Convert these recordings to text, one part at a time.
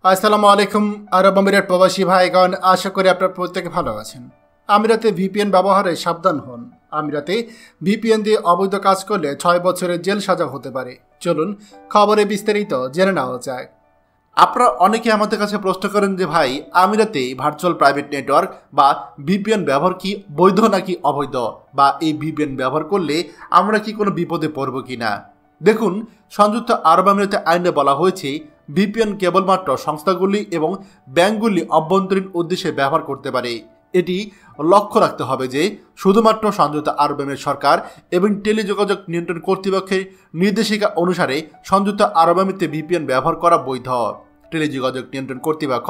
আসসালামু আলাইকুম আরব আমিরাত প্রবাসী ভাইগণ, আশা করি আপনারা প্রত্যেকে ভালো আছেন। আমিরাতে ভিপিএন ব্যবহারে সাবধান হন। আমিরাতে ভিপিএন দিয়ে অবৈধ কাজ করলে 6 বছরের জেল সাজা হতে পারে। চলুন খবরে বিস্তারিত জেনে নেওয়া যায়। আপনারা অনেকে আমাদের কাছে প্রশ্ন করেন যে ভাই, আমিরাতে ভার্চুয়াল প্রাইভেট নেটওয়ার্ক বা ভিপিএন ব্যবহার কি বৈধ নাকি অবৈধ, বা এই ভিপিএন ব্যবহার করলে আমরা কি কোনো বিপদে পড়ব কি না। দেখুন, সংযুক্ত আরব আমিরাতে আইনে বলা হয়েছে ভিপিএন কেবলমাত্র সংস্থাগুলি এবং ব্যাংকগুলি অভ্যন্তরীণ উদ্দেশ্যে ব্যবহার করতে পারে। এটি লক্ষ্য রাখতে হবে যে শুধুমাত্র সংযুক্ত আরব আমিরাত সরকার এবং টেলিযোগাযোগ নিয়ন্ত্রণ কর্তৃপক্ষের নির্দেশিকা অনুসারে সংযুক্ত আরব আমিরাতে ভিপিএন ব্যবহার করা বৈধ। টেলিযোগাযোগ নিয়ন্ত্রণ কর্তৃপক্ষ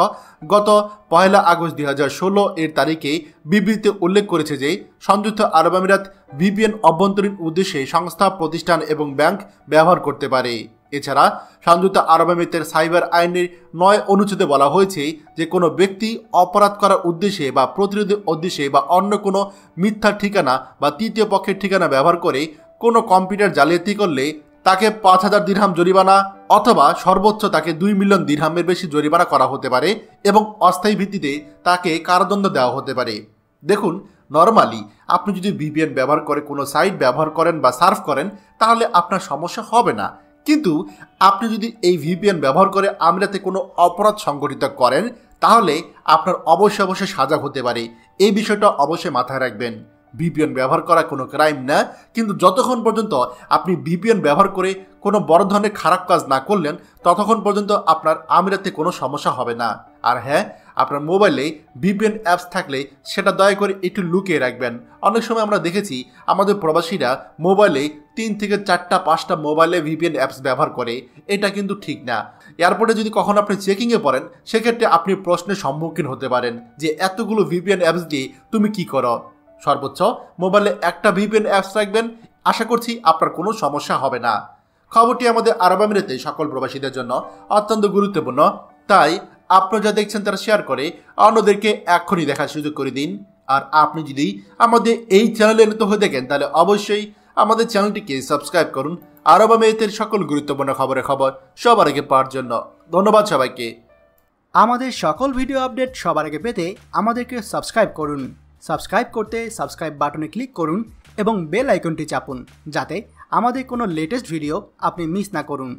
গত 1 আগস্ট 2016 এর তারিখে বিবৃতিতে উল্লেখ করেছে যে সংযুক্ত আরব আমিরাত ভিপিএন অভ্যন্তরীণ উদ্দেশ্যে সংস্থা, প্রতিষ্ঠান এবং ব্যাংক ব্যবহার করতে পারে। এছাড়া সংযুক্ত আরব আমিরাতের সাইবার আইনের 9 অনুচ্ছেদে বলা হয়েছে যে কোনো ব্যক্তি অপরাধ করার উদ্দেশ্যে বা প্রতিরোধের উদ্দেশ্যে বা অন্য কোনো মিথ্যা ঠিকানা বা তৃতীয় পক্ষের ঠিকানা ব্যবহার করে কোনো কম্পিউটার জালিয়াতি করলে তাকে 5,000 দিরহাম জরিমানা অথবা সর্বোচ্চ তাকে 2 মিলিয়ন দিরহামের বেশি জরিমানা করা হতে পারে এবং অস্থায়ী ভিত্তিতে তাকে কারাদণ্ড দেওয়া হতে পারে। দেখুন, নর্মালি আপনি যদি ভিপিএন ব্যবহার করে কোনো সাইট ব্যবহার করেন বা সার্ফ করেন তাহলে আপনার সমস্যা হবে না, কিন্তু আপনি যদি এই ভিপিএন ব্যবহার করে আমিরাতে কোনো অপরাধ সংগঠিত করেন তাহলে আপনার অবশ্যই সাজা হতে পারে। এই বিষয়টা অবশ্যই মাথায় রাখবেন। ভিপিএন ব্যবহার করা কোনো ক্রাইম না, কিন্তু যতক্ষণ পর্যন্ত আপনি ভিপিএন ব্যবহার করে কোনো বড় ধরনের খারাপ কাজ না করলেন ততক্ষণ পর্যন্ত আপনার আমিরাতে কোনো সমস্যা হবে না। আর হ্যাঁ, আপনার মোবাইলে ভিপিএন অ্যাপস থাকলে সেটা দয়া করে একটু লুকিয়ে রাখবেন। অনেক সময় আমরা দেখেছি আমাদের প্রবাসীরা মোবাইলে 3 থেকে 4টা 5টা মোবাইলে ভিপিএন অ্যাপস ব্যবহার করে। এটা কিন্তু ঠিক না। এয়ারপোর্টে যদি কখনো আপনি চেকিংয়ে পড়েন সেক্ষেত্রে আপনি প্রশ্নের সম্মুখীন হতে পারেন যে এতগুলো ভিপিএন অ্যাপস দিয়ে তুমি কি করো। সর্বোচ্চ মোবাইলে একটা ভিপিএন অ্যাপস রাখবেন, আশা করছি আপনার কোনো সমস্যা হবে না। খবরটি আমাদের আরব আমিরাতে সকল প্রবাসীদের জন্য অত্যন্ত গুরুত্বপূর্ণ, তাই আপনারা যা দেখছেন তারা শেয়ার করে অন্যদেরকে এক্ষুনি দেখার সুযোগ করে দিন। আর আপনি যদি আমাদের এই চ্যানেলে নতুন হয়ে দেখেন তাহলে অবশ্যই আমাদের চ্যানেলটিকে সাবস্ক্রাইব করুন আরব আমিরাতের সকল গুরুত্বপূর্ণ খবর সবার আগে পাওয়ার জন্য। ধন্যবাদ সবাইকে। আমাদের সকল ভিডিও আপডেট সবার আগে পেতে আমাদেরকে সাবস্ক্রাইব করুন। সাবস্ক্রাইব করতে সাবস্ক্রাইব বাটনে ক্লিক করুন এবং বেল আইকনটি চাপুন যাতে আমাদের কোনো লেটেস্ট ভিডিও আপনি মিস না করুন।